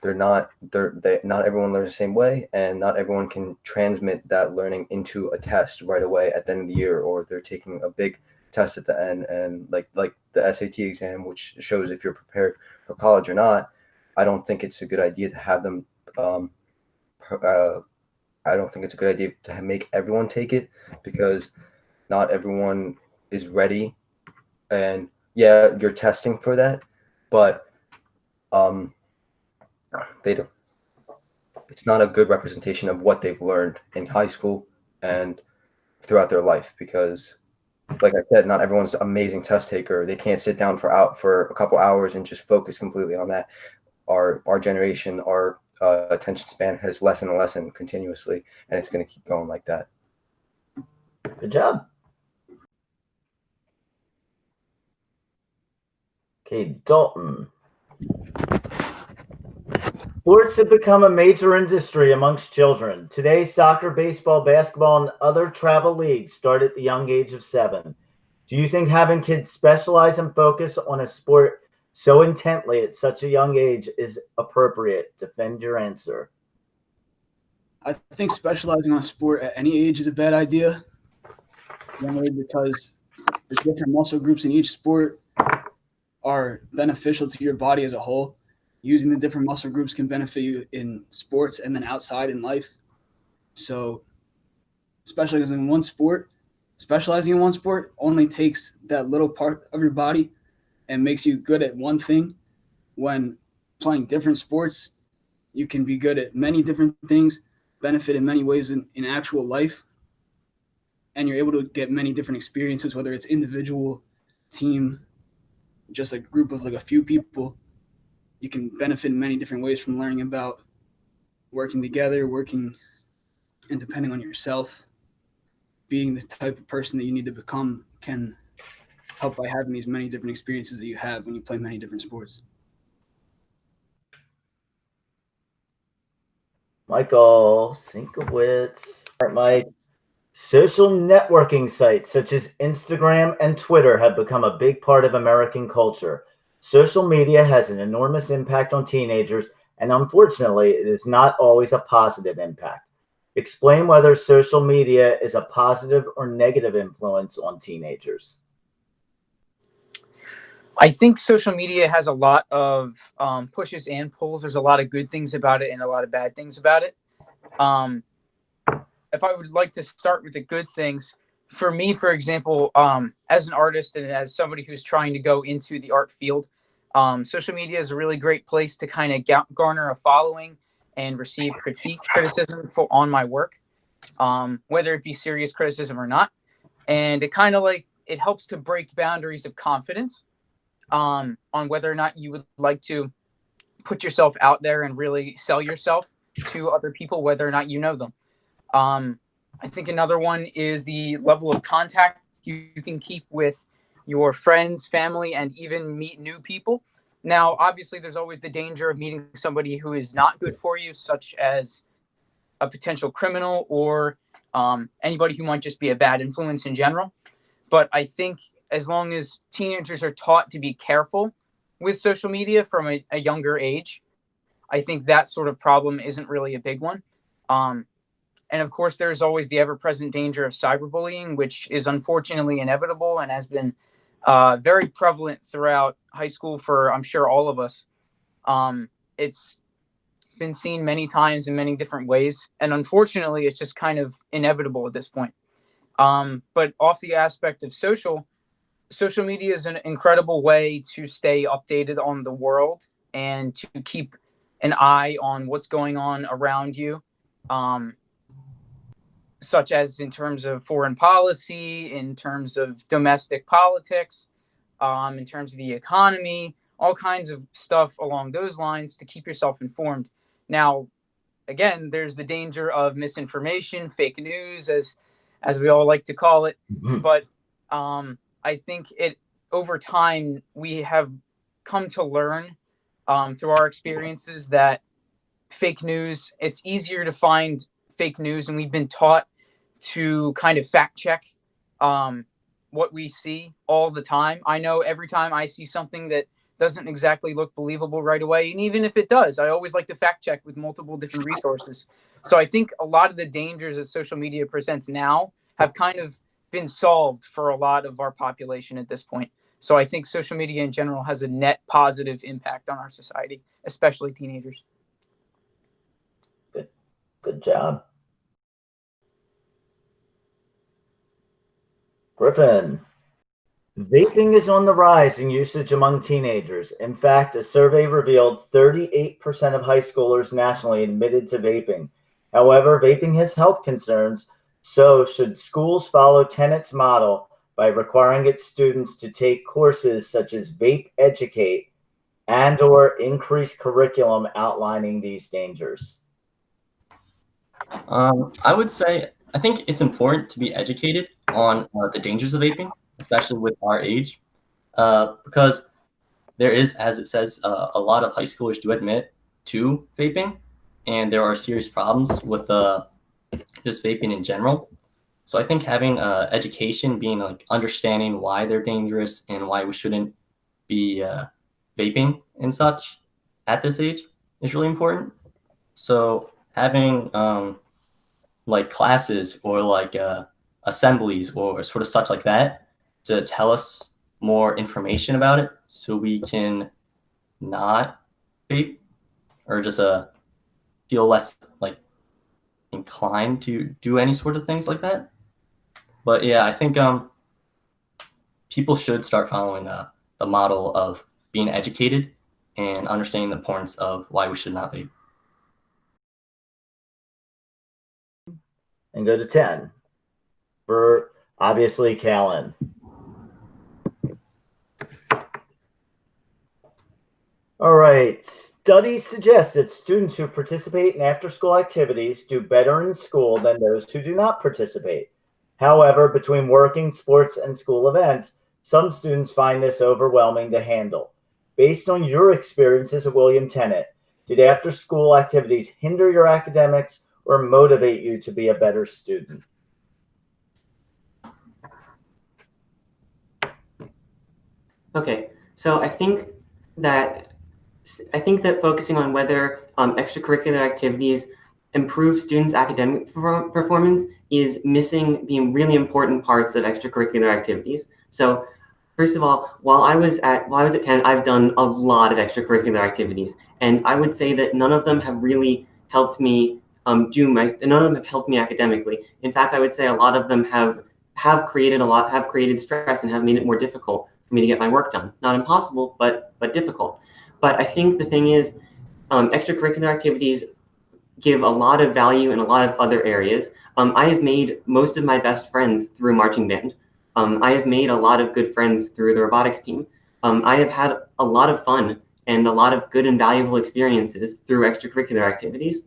S17: not everyone learns the same way, and not everyone can transmit that learning into a test right away at the end of the year, or they're taking a big test at the end, and like the SAT exam, which shows if you're prepared for college or not. I don't think it's a good idea to have them. Um, I don't think it's a good idea to make everyone take it because not everyone is ready. And yeah, you're testing for that, but um, they don't. It's not a good representation of what they've learned in high school and throughout their life because, like I said, not everyone's an amazing test taker. They can't sit down for a couple hours and just focus completely on that. Our generation, our attention span has lessened and lessened continuously, and it's going to keep going like that.
S1: Good job. Okay, Dalton. Sports have become a major industry amongst children. Today, soccer, baseball, basketball, and other travel leagues start at the young age of 7. Do you think having kids specialize and focus on a sport so intently at such a young age is appropriate? Defend your answer.
S12: I think specializing on a sport at any age is a bad idea. Mainly because the different muscle groups in each sport are beneficial to your body as a whole. Using the different muscle groups can benefit you in sports and then outside in life. So specializing in one sport only takes that little part of your body and makes you good at one thing. When playing different sports, you can be good at many different things, benefit in many ways in actual life, and you're able to get many different experiences, whether it's individual, team, just a group of like a few people. You can benefit in many different ways from learning about working together, working and depending on yourself. Being the type of person that you need to become can help by having these many different experiences that you have when you play many different sports.
S1: Michael Sinkowitz. All right, Mike. Social networking sites such as Instagram and Twitter have become a big part of American culture. Social media has an enormous impact on teenagers, and unfortunately, it is not always a positive impact. Explain whether social media is a positive or negative influence on teenagers.
S19: I think social media has a lot of pushes and pulls. There's a lot of good things about it and a lot of bad things about it. If I would like to start with the good things, for me, for example, as an artist and as somebody who's trying to go into the art field, social media is a really great place to kind of garner a following and receive criticism on my work, whether it be serious criticism or not. And it helps to break boundaries of confidence on whether or not you would like to put yourself out there and really sell yourself to other people, whether or not you know them. I think another one is the level of contact you can keep with your friends, family, and even meet new people. Now, obviously, there's always the danger of meeting somebody who is not good for you, such as a potential criminal or anybody who might just be a bad influence in general. But I think as long as teenagers are taught to be careful with social media from a younger age, I think that sort of problem isn't really a big one. And of course, there's always the ever-present danger of cyberbullying, which is unfortunately inevitable and has been very prevalent throughout high school for, I'm sure, all of us. It's been seen many times in many different ways, and unfortunately, it's just kind of inevitable at this point. But off the aspect of social media is an incredible way to stay updated on the world and to keep an eye on what's going on around you. such as in terms of foreign policy, in terms of domestic politics, in terms of the economy, all kinds of stuff along those lines to keep yourself informed. Now, again, there's the danger of misinformation, fake news, as we all like to call it. But I think it over time we have come to learn through our experiences that fake news, it's easier to find fake news, and we've been taught to kind of fact check what we see all the time. I know every time I see something that doesn't exactly look believable right away, and even if it does, I always like to fact check with multiple different resources. So I think a lot of the dangers that social media presents now have kind of been solved for a lot of our population at this point. So I think social media in general has a net positive impact on our society, especially teenagers.
S1: Good job. Griffin. Vaping is on the rise in usage among teenagers. In fact, a survey revealed 38% of high schoolers nationally admitted to vaping. However, vaping has health concerns, so should schools follow Tennent's model by requiring its students to take courses such as Vape Educate and/or increase curriculum outlining these dangers?
S16: I would say I think it's important to be educated on the dangers of vaping, especially with our age, because there is, as it says, a lot of high schoolers do admit to vaping, and there are serious problems with just vaping in general. So I think having education, being like understanding why they're dangerous and why we shouldn't be vaping and such at this age is really important. So having like classes or like assemblies or sort of such like that to tell us more information about it so we can not vape or just feel less like inclined to do any sort of things like that. But yeah, I think people should start following the model of being educated and understanding the importance of why we should not vape.
S1: And go to 10 for obviously Callan. All right. Studies suggest that students who participate in after-school activities do better in school than those who do not participate. However, between working, sports, and school events, some students find this overwhelming to handle. Based on your experiences at William Tennent, did after-school activities hinder your academics or motivate you to be a better student?
S13: Okay, so I think that focusing on whether extracurricular activities improve students' academic performance is missing the really important parts of extracurricular activities. So, first of all, while I was at Tennent, I've done a lot of extracurricular activities, and I would say that none of them have really helped me none of them have helped me academically. In fact, I would say a lot of them have created stress and have made it more difficult for me to get my work done. Not impossible, but difficult. But I think the thing is, extracurricular activities give a lot of value in a lot of other areas. I have made most of my best friends through marching band. I have made a lot of good friends through the robotics team. I have had a lot of fun and a lot of good and valuable experiences through extracurricular activities.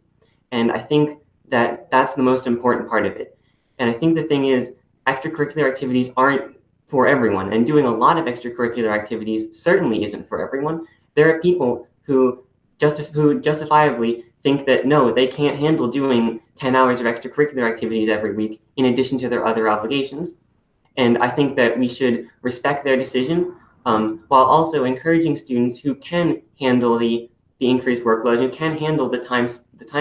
S13: And I think that that's the most important part of it. And I think the thing is, extracurricular activities aren't for everyone, and doing a lot of extracurricular activities certainly isn't for everyone. There are people who justifiably think that no, they can't handle doing 10 hours of extracurricular activities every week in addition to their other obligations. And I think that we should respect their decision while also encouraging students who can handle the increased workload, who can handle the time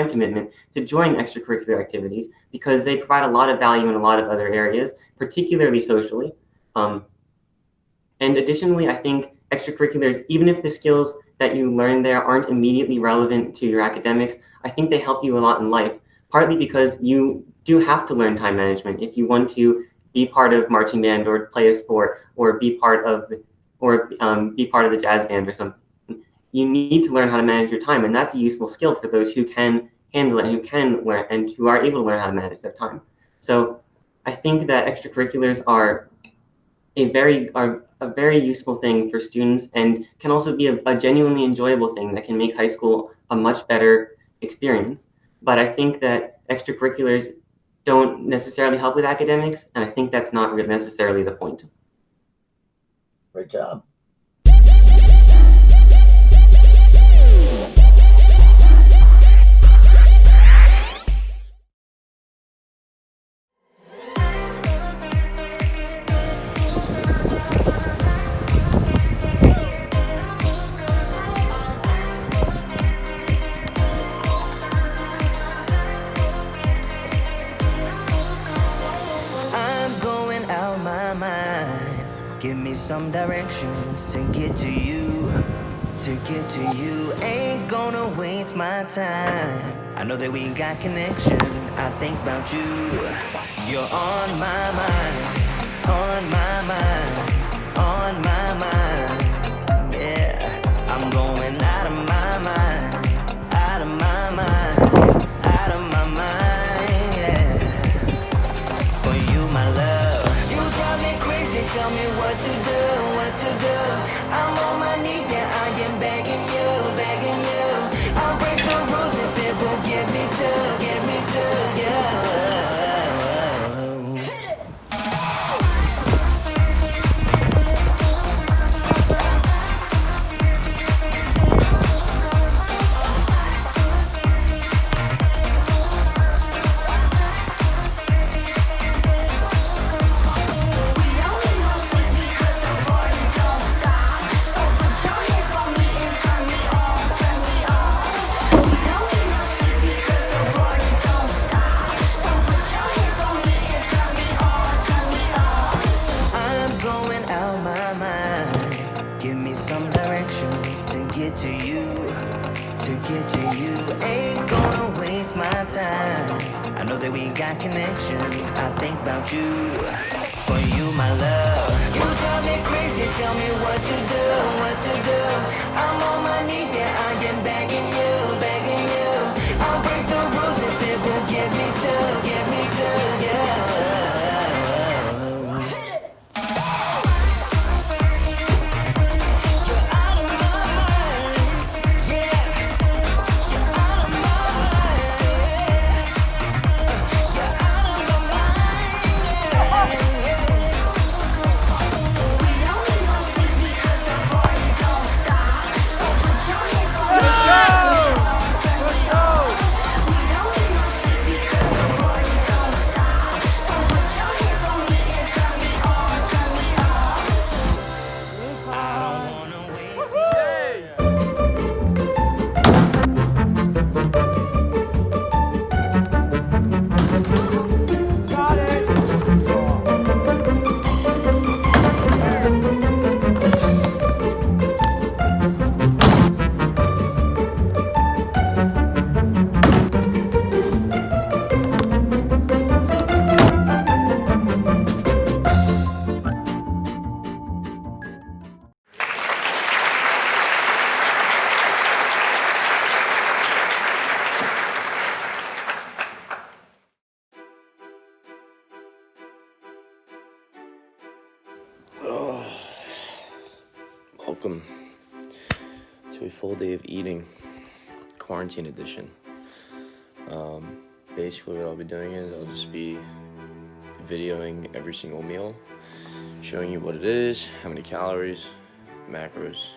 S13: commitment to join extracurricular activities, because they provide a lot of value in a lot of other areas, particularly socially. And additionally, I think extracurriculars, even if the skills that you learn there aren't immediately relevant to your academics, I think they help you a lot in life, partly because you do have to learn time management if you want to be part of marching band or play a sport or be part of the jazz band or something. You need to learn how to manage your time, and that's a useful skill for those who can handle it, who can learn, and who are able to learn how to manage their time. So I think that extracurriculars are a very useful thing for students and can also be a genuinely enjoyable thing that can make high school a much better experience. But I think that extracurriculars don't necessarily help with academics, and I think that's not really necessarily the point.
S1: Great job.
S4: I'm going out my mind. Give me some directions to get to you. To get to you, ain't gonna waste my time. I know that we got connection. I think about you. You're on my mind. On my mind. On my mind. Yeah, I'm going out of my mind. Out of my mind. Out of my mind. Yeah. For you, my love. You drive me crazy, tell me what to do, what to do. I'm on my knees, yeah, I am begging you, begging you. I'll break the rules if it will get me to, yeah. I'm going out my mind. Give me some directions to get to you. To get to you, ain't gonna waste my time. I know that we got connection. I think about you. For you, my love. You drive me crazy, tell me what to do, what to do. I'm on my knees, yeah, I am begging you, begging you. I'll break the rules if it will get me to, yeah.
S9: Welcome to a full day of eating, quarantine edition. Basically what I'll be doing is I'll just be videoing every single meal, showing you what it is, how many calories, macros,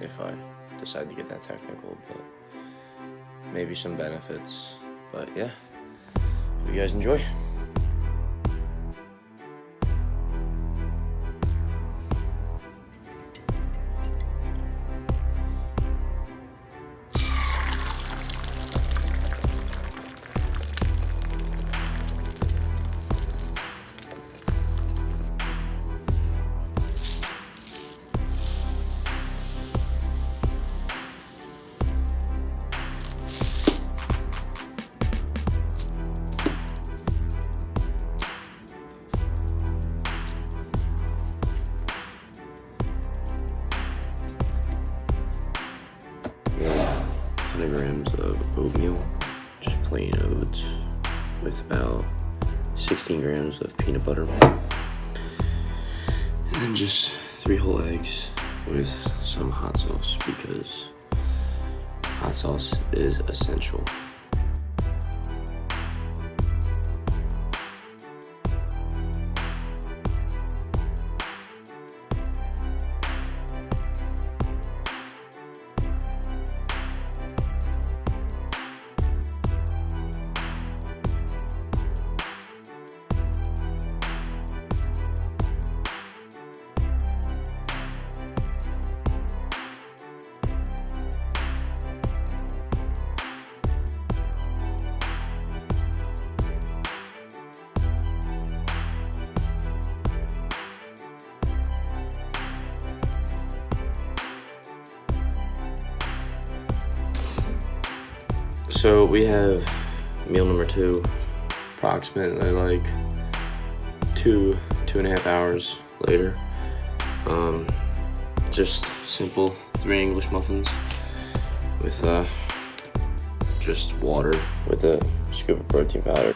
S9: if I decide to get that technical, but maybe some benefits. But yeah, hope you guys enjoy. Grams of oatmeal, just plain oats, with about
S18: 16 grams of peanut butter. And then just 3 whole eggs with some hot sauce because hot sauce is essential. So we have meal number 2, approximately like 2.5 hours later. Just simple 3 English muffins with just water with a scoop of protein powder.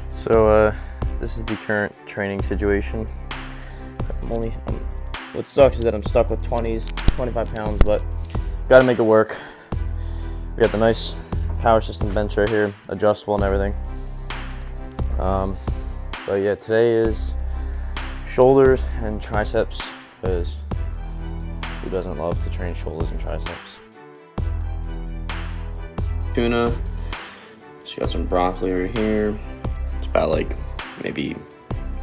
S17: So this is the current training situation. What sucks is that I'm stuck with 25 pounds, but gotta make it work. We got the nice power system bench right here, adjustable and everything. But yeah, today is shoulders and triceps, because who doesn't love to train shoulders and triceps?
S18: Tuna, she got some broccoli right here. It's about like maybe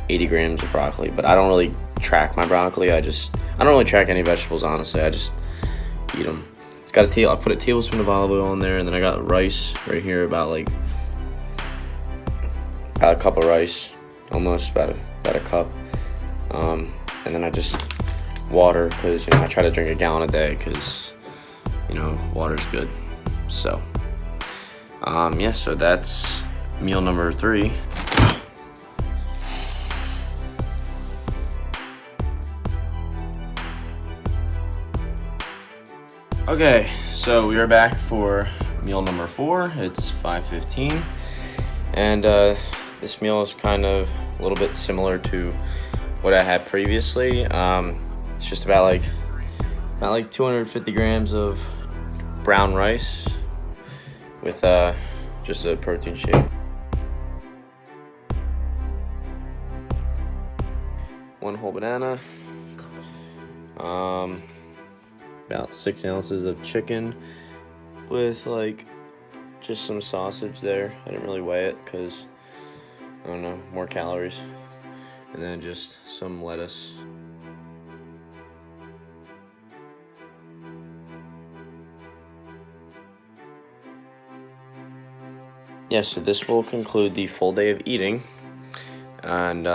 S18: 80 grams of broccoli, but I don't really track my broccoli. I don't really track any vegetables, honestly. I just eat them. It's got I put a tablespoon of olive oil in there, and then I got rice right here, about a cup of rice, almost about a cup. And then I just water, because I try to drink a gallon a day, because water's good. So yeah, so that's meal number 3. Okay, so we are back for meal number 4. It's 5:15, and this meal is kind of a little bit similar to what I had previously. It's just about 250 grams of brown rice with just a protein shake. 1 whole banana. About 6 ounces of chicken with just some sausage there. I didn't really weigh it because, I don't know, more calories. And then just some lettuce. Yeah, so this will conclude the full day of eating. And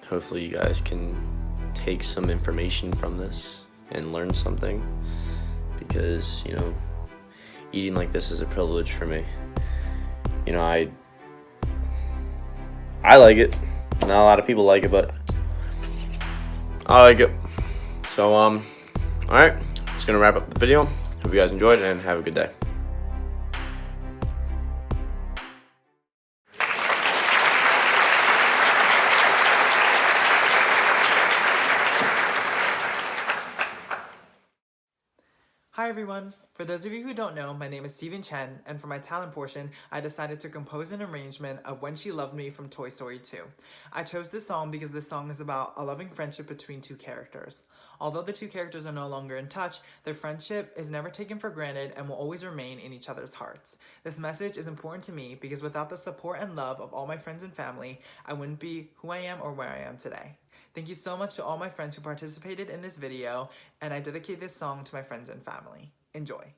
S18: hopefully you guys can take some information from this and learn something, because eating like this is a privilege for me. I like it. Not a lot of people like it, but I like it. So all right, it's gonna wrap up the video. Hope you guys enjoyed, and have a good day.
S20: Hi everyone! For those of you who don't know, my name is Steven Chen, and for my talent portion, I decided to compose an arrangement of When She Loved Me from Toy Story 2. I chose this song because this song is about a loving friendship between 2 characters. Although the 2 characters are no longer in touch, their friendship is never taken for granted and will always remain in each other's hearts. This message is important to me because without the support and love of all my friends and family, I wouldn't be who I am or where I am today. Thank you so much to all my friends who participated in this video, and I dedicate this song to my friends and family. Enjoy.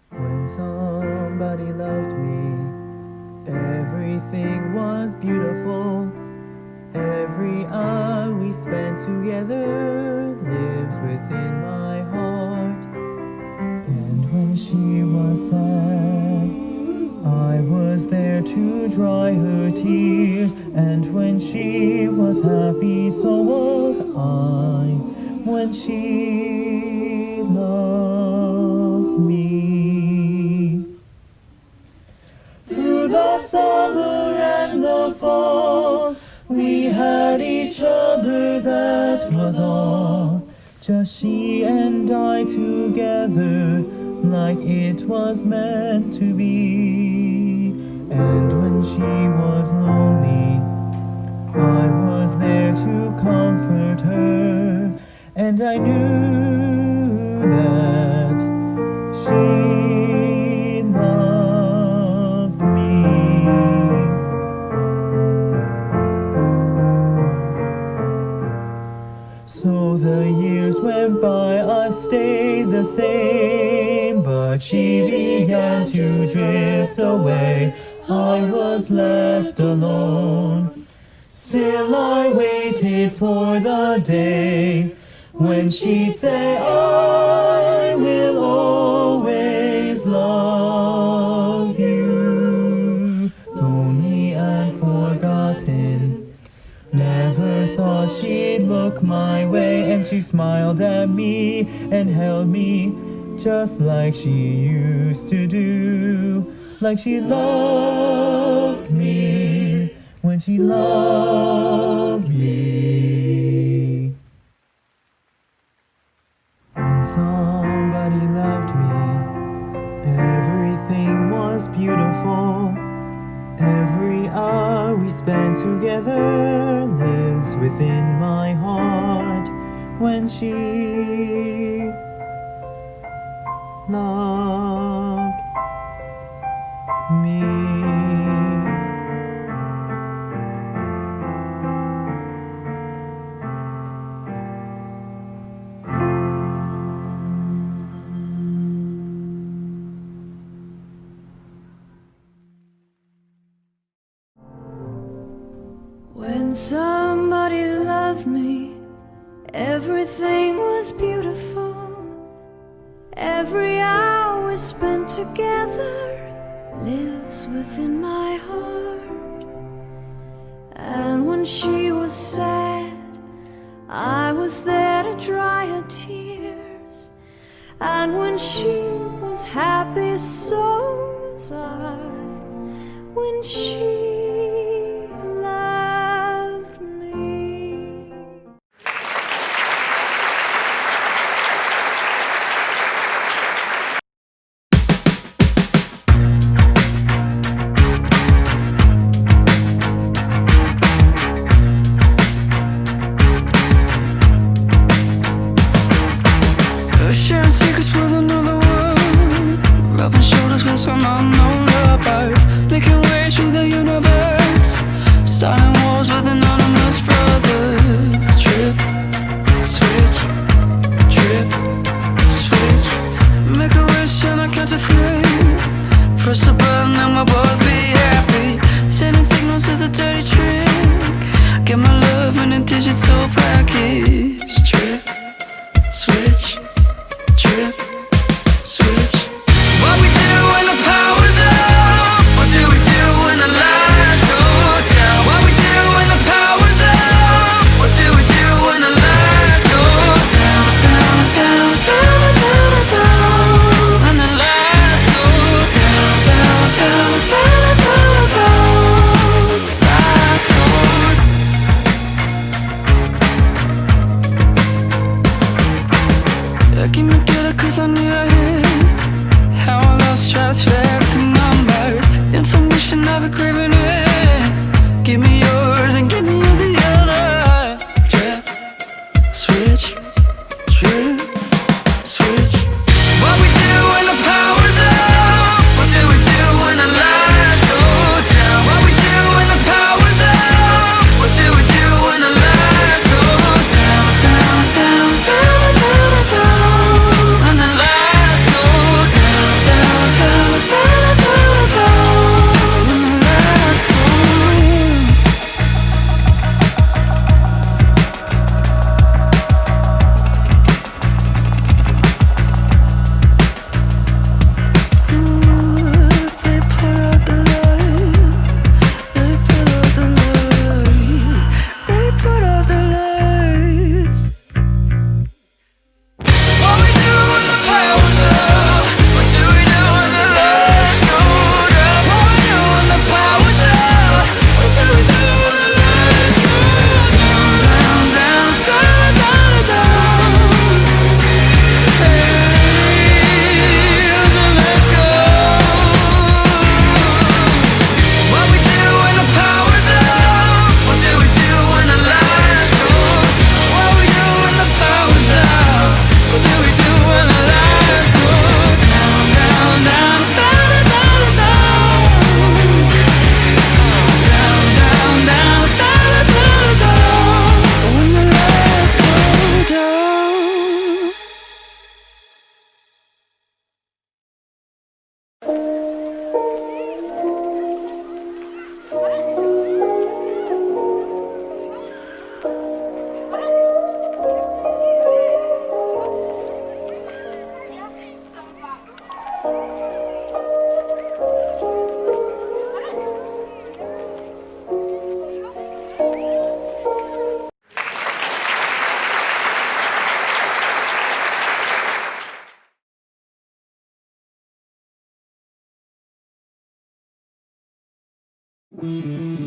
S20: When somebody loved me, everything was beautiful. Every hour we spent together lived
S4: lives within my heart. And when she was sad, I was there to dry her tears. And when she was happy, so was I. When she loved me. Through the summer and the fall, we had each other, that was all. Just she and I together, like it was meant to be. And when she was lonely, I was there to comfort her. And I knew that she loved me. So the years went by, I stayed the same, but she began to drift away. I was left alone. Still I waited for the day when she'd say, I will always love you. Lonely and forgotten, never thought she'd look my way. And she smiled at me and held me just like she used to do. Like she loved me when she loved me. When somebody loved me, everything was beautiful. Every hour we spent together lives within my heart. When she loved me.
S10: When somebody loved me, everything was beautiful. Every hour spent together lives within my heart. And when she was sad, I was there to dry her tears. And when she was happy, so was I. When she loved me.
S3: Sharing secrets with another world, rubbing shoulders with some unknown lovers, making way through the universe, starting wars with anonymous brothers. Drip, switch, drip, switch. Make a wish and I count to 3. Press a button and we'll both be happy. Sending signals is a dirty trick. Get my love in a digital package. Drip, switch. Drip, switch. What we do when the power's up? What do we do when the lights go down? What we do when the power's up? What do we do when the lights go down, down, down, down, down, down? When the lights go down, down, down, down, down, down.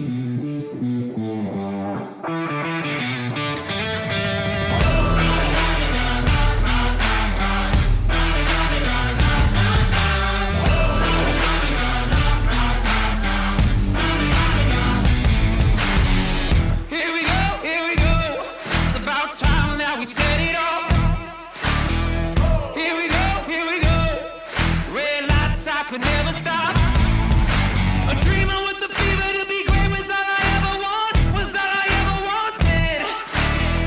S3: Here we go. It's about time that we set it off. Here we go. Red lights, I could never stop. A dreamer with the fever to be great was all I ever want, was all I ever wanted.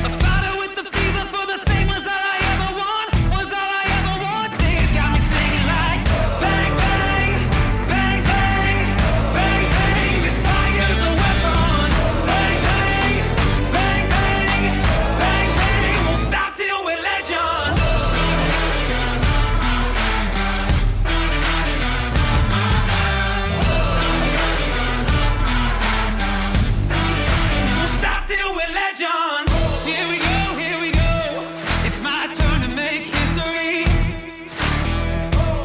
S3: A fighter with the fever for the fame was all I ever want, was all I ever wanted. Got me singing like bang, bang, bang, bang, bang, bang. This fire's a weapon. Bang, bang, bang, bang, bang, bang. Won't stop till we're legends. Won't stop till we're legends. Here we go. It's my turn to make history.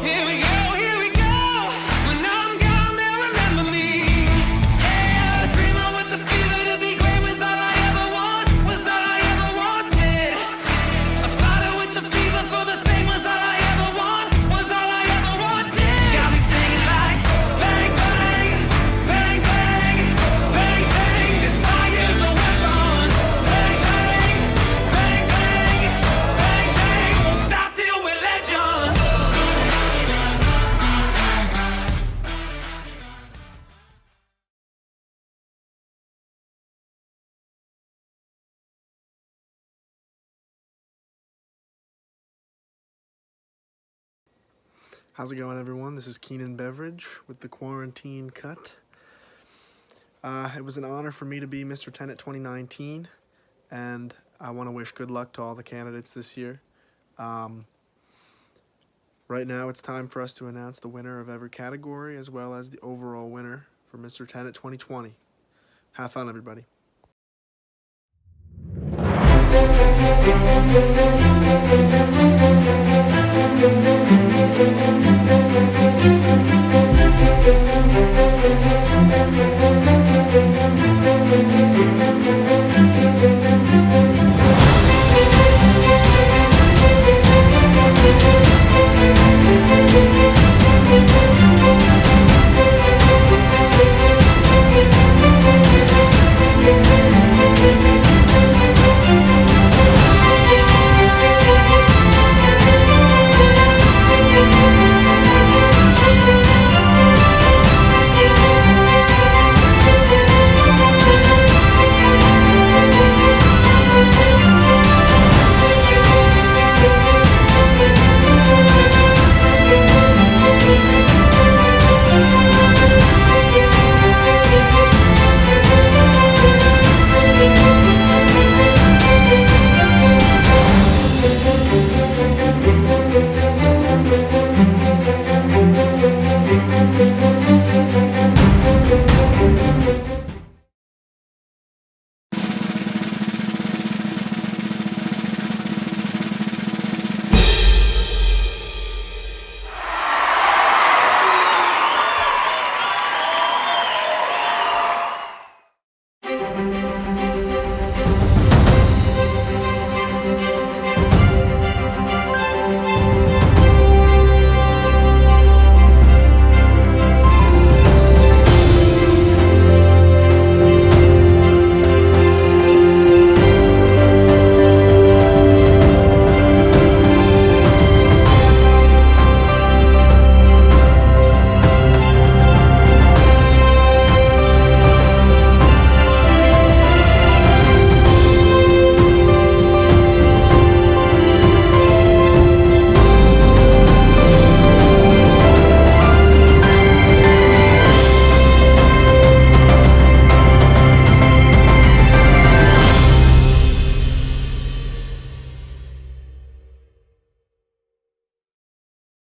S3: Here we go. When I'm gone, they'll remember me. Yeah, a dreamer with the fever to be great was all I ever want, was all I ever wanted. A fighter with the fever for the fame was all I ever want, was all I ever wanted. Got me singing like bang, bang, bang, bang, bang, bang. This fire's a weapon. Bang, bang, bang, bang, bang, bang. Won't stop till we're legends.
S21: How's it going, everyone? This is Keenan Beveridge with the Quarantine Cut. It was an honor for me to be Mr. Tennent 2019, and I want to wish good luck to all the candidates this year. Right now, it's time for us to announce the winner of every category, as well as the overall winner for Mr. Tennent 2020. Have fun, everybody.
S10: Thank you.